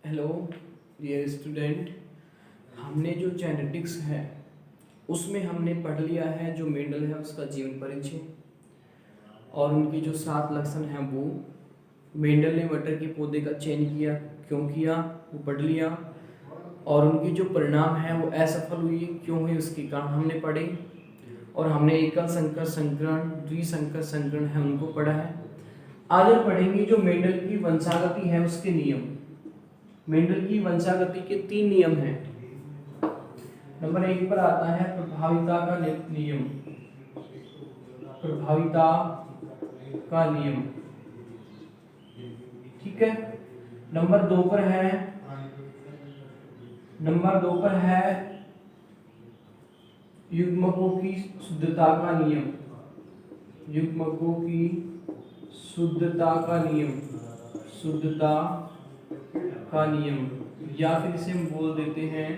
Hello dear student. हमने जो genetics है उसमें हमने पढ़ लिया है जो मेंडल है उसका जीवन परिचय और उनके जो 7 लक्षण हैं वो मेंडल ने मटर के पौधे का चयन किया, क्यों किया वो पढ़ लिया, और उनके जो परिणाम हैं वो असफल हुई, क्यों हुई उसके कारण हमने पढ़े, और हमने एकल संकर संकरण द्विसंकर संकरण है उनको पढ़ा है। आज हम पढ़ेंगे जो मेंडल की वंशागति है उसके नियम। मेंडल की वंशागति के 3 नियम हैं। नंबर 1 पर आता है प्रभाविता का नियम। प्रभाविता का नियम, ठीक है। नंबर 2 पर है युग्मकों की शुद्धता का नियम। युग्मकों की शुद्धता का नियम, शुद्धता का नियम, या फिर इसे हम बोल देते हैं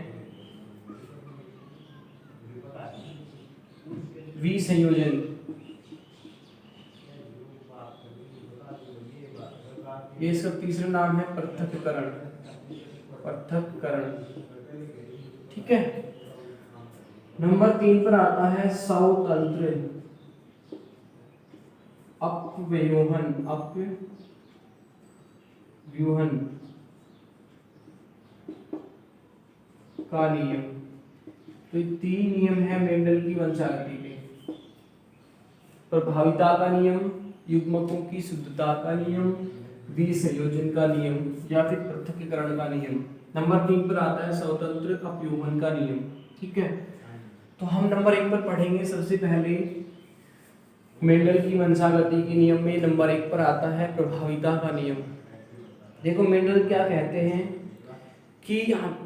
विसंयोजन। ये इसका तीसरा नाम है पृथक्करण। पृथक्करण, ठीक है। नंबर 3 पर आता है स्वतंत्र अपव्यूहन। अपव्यूहन का नियम। तो ये 3 नियम है मेंडल की वंशागति के। प्रभाविता का नियम, युग्मकों की शुद्धता का नियम, विसंयोजन का नियम, या फिर पृथक्करण का नियम। नंबर 3 पर आता है स्वतंत्र अपव्यूहन का नियम, ठीक है। तो हम नंबर 1 पर पढ़ेंगे। सबसे पहले मेंडल की वंशागति के नियम में नंबर 1 पर आता है प्रभाविता का नियम। देखो मेंडल क्या कहते हैं कि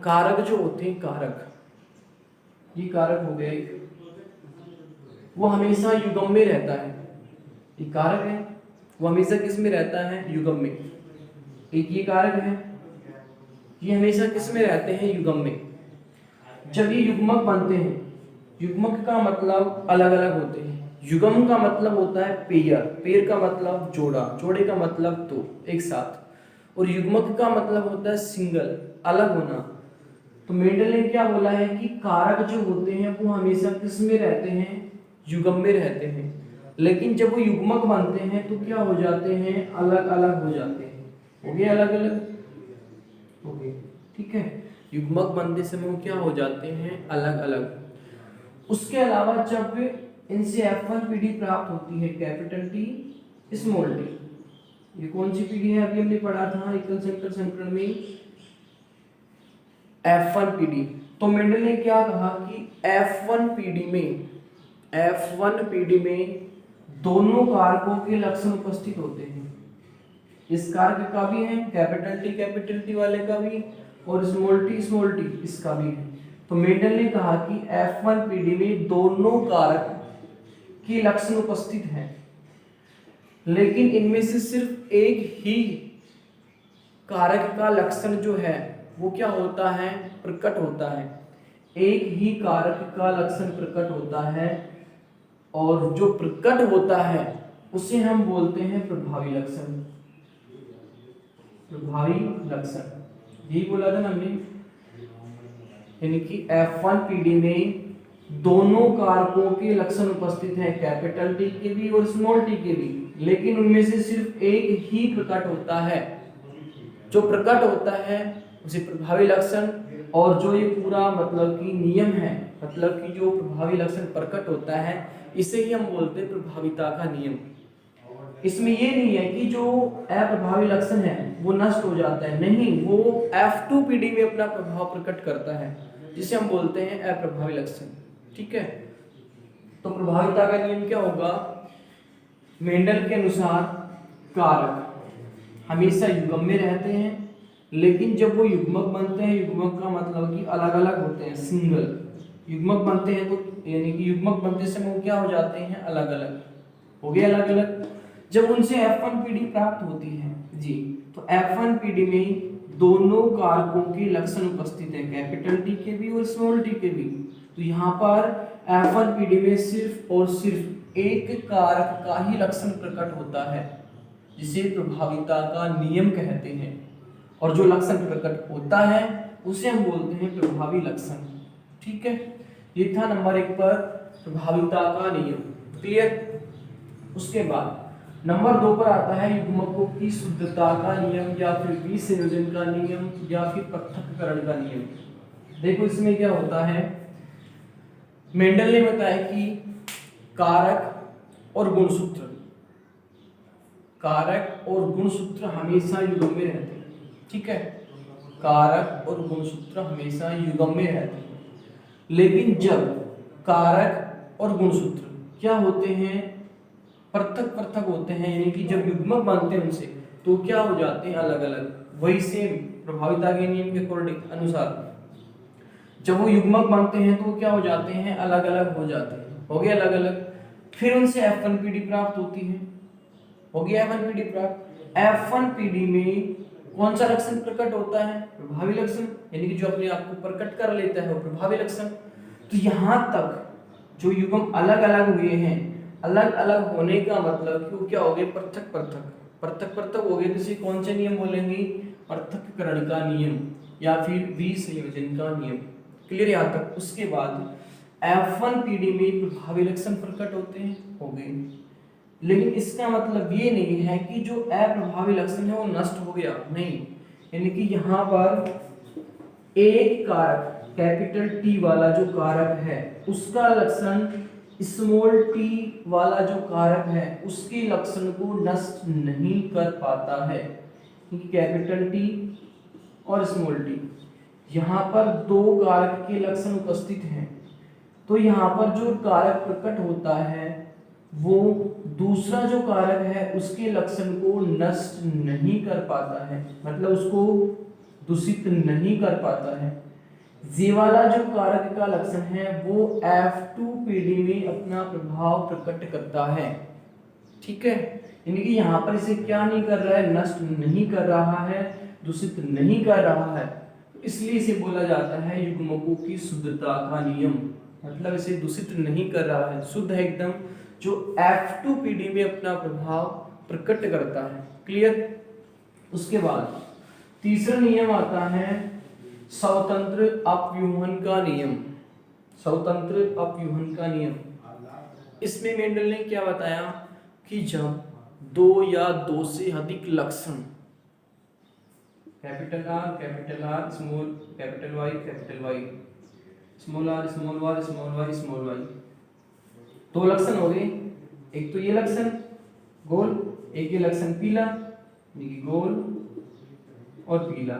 कारक जो होते हैं, कारक, ये कारक हो गए, वो हमेशा युग्म में रहता है। ये कारक है, वो हमेशा किस में रहता है? युग्म में। एक ये कारक है, ये हमेशा किस में रहते हैं? युग्म में। जब ये युग्मक बनते हैं, युग्मक का मतलब अलग अलग होते हैं, युग्म का मतलब होता है पेयर, पेयर का मतलब जोड़ा, जोड़े का मतलब दो एक साथ, और युग्मक का मतलब होता है सिंगल, अलग होना। तो मेंडल ने क्या बोला है कि कारक जो होते हैं वो हमेशा किस में रहते हैं? युग्म में रहते हैं, लेकिन जब वो युग्मक बनते हैं तो क्या हो जाते हैं? अलग अलग हो जाते हैं। हो गए अलग अलग, हो गए, ठीक है। युग्मक बनते समय वो क्या हो जाते हैं? अलग अलग। उसके अलावा जब इनसे F1 पीढ़ी प्राप्त होती है, कैपिटल टी स्मॉल टी, ये कौन सी पीढ़ी है? अभी हमने पढ़ा था एकल संकर संकरण में F1 पीढ़ी। तो मेंडल ने क्या कहा कि F1 पीढ़ी में दोनों कारकों के लक्षण उपस्थित होते हैं। इस कारक का भी है, कैपिटल टी वाले का भी, और स्मॉल टी इसका भी है। तो मेंडल ने कहा कि F1 पीढ़ी में दोनों कारक के लक्षण उपस्थित हैं, लेकिन इनमें से सिर्फ एक ही कारक का लक्षण जो है वो क्या होता है? प्रकट होता है। एक ही कारक का लक्षण प्रकट होता है, और जो प्रकट होता है उसे हम बोलते हैं प्रभावी लक्षण। प्रभावी लक्षण यही बोला था ना हमने, यानी कि F1 पीढ़ी में दोनों कारकों के लक्षण उपस्थित हैं, कैपिटल टी के भी और स्मॉल टी के भी, लेकिन उनमें से सिर्फ एक ही प्रकट होता है। जो प्रकट होता है उसे प्रभावी लक्षण, और जो ये पूरा मतलब कि नियम है, मतलब कि जो प्रभावी लक्षण प्रकट होता है इसे ही हम बोलते हैं प्रभाविता का नियम। इसमें ये नहीं है कि जो अप्रभावी लक्षण है वो नष्ट हो जाता है, नहीं, वो F2 पीढ़ी में अपना प्रभाव प्रकट करता है, जिसे हम बोलते हैं अप्रभावी लक्षण, ठीक है। तो प्रभाविता का नियम क्या होगा? मेंडल के अनुसार कारक हमेशा युग्म में रहते हैं, लेकिन जब वो युग्मक बनते हैं, युग्मक का मतलब कि अलग अलग होते हैं, सिंगल युग्मक बनते हैं, तो यानी कि युग्मक बनते समय वो क्या हो जाते हैं? अलग अलग, हो गए अलग अलग। जब उनसे F1 पीढ़ी प्राप्त होती है जी, तो F1 पीढ़ी में दोनों कारकों के लक्षण उपस्थित है, कैपिटल टी के भी और स्मॉल टी के भी। तो यहाँ पर F1 पीढ़ी में सिर्फ और सिर्फ एक कारक का ही लक्षण प्रकट होता है, जिसे प्रभाविता का नियम कहते हैं। और जो लक्षण प्रकट होता है उसे हम बोलते हैं प्रभावी लक्षण। ठीक है, ये था नंबर 1 पर प्रभाविता का नियम। क्लियर। उसके बाद नंबर 2 पर आता है युग्मकों की शुद्धता का नियम या फिर विसंयोजन का नियम या फिर पृथक्करण का नियम। देखो इसमें क्या होता है, मेंडल ने बताया कि कारक और गुणसूत्र, कारक और गुणसूत्र हमेशा युग्म में रहते हैं। ठीक है, कारक और गुणसूत्र हमेशा युग्म में रहते हैं, लेकिन जब कारक और गुणसूत्र क्या होते हैं, पृथक पृथक होते हैं, यानी कि जब युग्मक बनते हैं उनसे तो क्या हो जाते हैं, अलग अलग। वही सेम प्रभाविता के नियम के अकॉर्डिंग अनुसार जब वो युग्मक बनते हैं तो क्या हो जाते हैं, अलग अलग हो जाते हैं। हो गया अलग अलग, फिर उनसे F1PD प्राप्त होती है। हो गया F1PD प्राप्त। F1PD में कौन सा लक्षण प्रकट होता है, प्रभावी लक्षण, यानी कि जो अपने आप को प्रकट कर लेता है वो प्रभावी लक्षण। तो यहाँ तक जो युग्म अलग अलग हुए हैं, अलग अलग होने का मतलब कि वो क्या हो गए, पृथक पृथक, पृथक पृथक हो गए। तो इसे कौन से नियम बोलेंगे, पृथक्करण का नियम या फिर विसंयोजन का नियम। क्लियर यहाँ तक। उसके बाद F1PD में प्रभावी लक्षण प्रकट होते हैं, हो गए, लेकिन इसका मतलब ये नहीं है कि जो अप्रभावी लक्षण है वो नष्ट हो गया, नहीं। यानी कि यहाँ पर एक कारक कैपिटल टी वाला जो कारक है उसका लक्षण स्मॉल टी वाला जो कारक है उसके लक्षण को नष्ट नहीं कर पाता है, क्योंकि कैपिटल टी और स्मॉल टी यहाँ पर दो कारक के लक्षण उपस्थित हैं, तो यहाँ पर जो कारक प्रकट होता है वो दूसरा जो कारक है उसके लक्षण को नष्ट नहीं कर पाता है, मतलब उसको दूषित नहीं कर पाता है। ये वाला जो कारक का लक्षण है वो F2PD में अपना प्रभाव प्रकट करता है। ठीक है, यानी कि यहाँ पर इसे क्या नहीं कर रहा है, नष्ट नहीं कर रहा है, दूषित नहीं कर रहा है, इसलिए इसे बोला जाता है युग्मकों की शुद्धता का नियम। मतलब इसे दूषित नहीं कर रहा है, शुद्ध है एकदम, जो F2PD में अपना प्रभाव प्रकट करता है। क्लियर। उसके बाद तीसरा नियम आता है स्वतंत्र अपव्यूहन का नियम। स्वतंत्र अपव्यूहन का नियम, इसमें मेंडल ने क्या बताया कि जब दो या दो से अधिक लक्षण capital R small capital Y small R small Y दो लक्षण हो गए, एक तो ये लक्षण गोल, एक ये लक्षण पीला, गोल और पीला।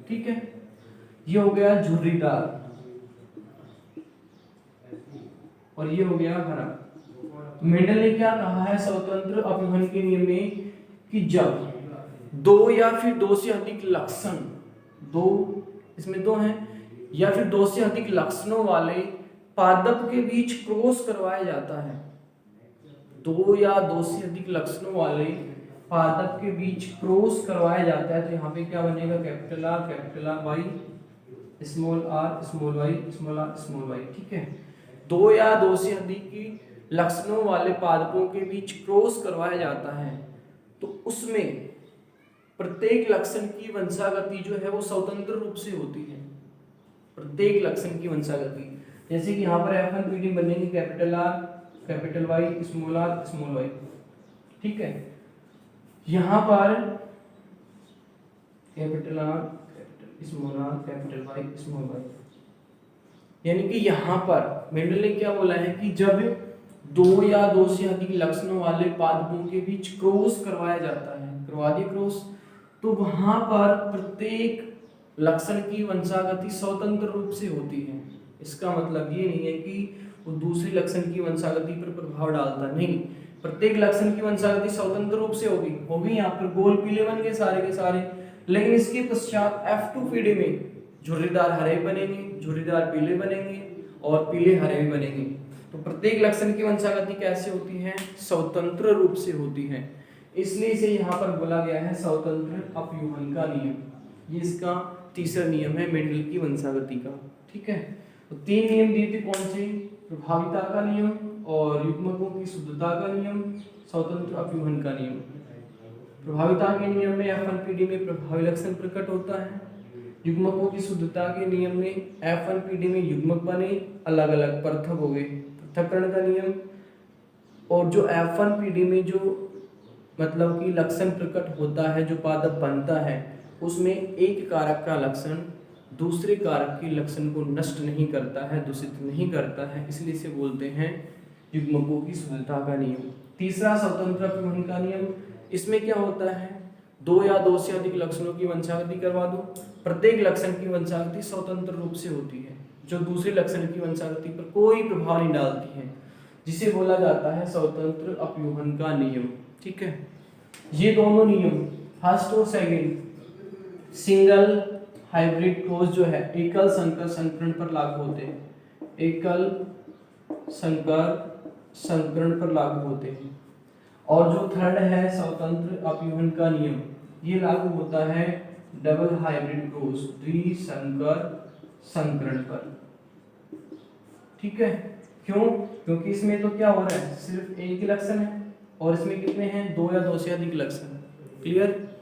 ठीक है, ये हो गया झुर्रीदार और ये हो गया हरा। मेंडल ने क्या कहा है स्वतंत्र अपव्यूहन के नियम में कि जब दो या फिर दो से अधिक लक्षण, दो इसमें दो हैं, या फिर दो से अधिक लक्षणों वाले पादप के बीच क्रॉस करवाया जाता है, दो या दो से अधिक लक्षणों वाले पादप के बीच क्रॉस करवाया जाता है, तो यहाँ पे क्या बनेगा, capital R Y small Y small R small Y. ठीक है, दो या दो से अधिक की लक्षणों वाले पादपों के बीच क्रॉस करवाया जाता है, तो उसमें प्रत्येक लक्षण की वंशागति जो है वो स्वतंत्र रूप से होती है। प्रत्येक लक्षण की वंशागति, जैसे कि यहाँ पर F1PD बनेगी capital R capital Y small R small Y. ठीक है, यहाँ पर capital R capital small R capital Y small Y, यानी कि यहाँ पर मेंडल ने क्या बोला है कि जब दो या दो से अधिक लक्षणों वाले पादपों के बीच क्रॉस करवाया जाता है, करवा दिए क्रॉस, तो वहां पर प्रत्येक लक्षण की वंशागति स्वतंत्र रूप से होती है। इसका मतलब ये नहीं है कि वो दूसरी लक्षण की वंशागति पर प्रभाव डालता, नहीं, प्रत्येक लक्षण की वंशागति स्वतंत्र रूप से होगी। यहाँ पर गोल पीले बन गए सारे के सारे, लेकिन इसके पश्चात F2PD में झुर्रीदार हरे बनेंगे, झुर्रीदार पीले बनेंगे और पीले हरे भी बनेंगे। तो प्रत्येक लक्षण की वंशागति कैसे होती है, स्वतंत्र रूप से होती है, इसलिए इसे यहाँ पर बोला गया है स्वतंत्र अपव्यूहन का नियम। ये इसका तीसरा नियम है मेंडल की वंशागति का। ठीक है, तो तीन नियम दिए थे, कौन से, प्रभाविता का नियम और युग्मकों की शुद्धता का नियम, स्वतंत्र अपव्यूहन का नियम। प्रभाविता के नियम में F1PD में प्रभावी लक्षण प्रकट होता है। युग्मकों की शुद्धता के नियम में F1PD में युग्मक बने अलग अलग पृथक हो गए, पृथक्करण का नियम। और जो F1PD में जो मतलब कि लक्षण प्रकट होता है, जो पादप बनता है, उसमें एक कारक का लक्षण दूसरे कारक के लक्षण को नष्ट नहीं करता है, दूषित नहीं करता है, इसलिए इसे बोलते हैं युग्मकों की शुद्धता का नियम। तीसरा स्वतंत्र अपव्यवहन का नियम। इसमें क्या होता है, दो या दो से अधिक लक्षणों की वंशागति करवा दो, प्रत्येक लक्षण की वंशागति स्वतंत्र रूप से होती है, जो दूसरे लक्षण की वंशागति पर कोई प्रभाव नहीं डालती है, जिसे बोला जाता है स्वतंत्र अपव्यवहन का नियम। ठीक है, ये दोनों नियम फर्स्ट और सेकंड सिंगल हाइब्रिड क्रॉस जो है एकल संकर संकरण पर लागू होते हैं, एकल संकर संकरण पर लागू होते हैं। और जो थर्ड है स्वतंत्र अपव्यवहन का नियम, ये लागू होता है डबल हाइब्रिड क्रॉस द्विसंकर संकरण पर। ठीक है, क्यों? क्योंकि इसमें तो क्या हो रहा है, सिर्फ एक ही लक्षण है और इसमें कितने हैं, दो या दो से अधिक लक्षण। क्लियर?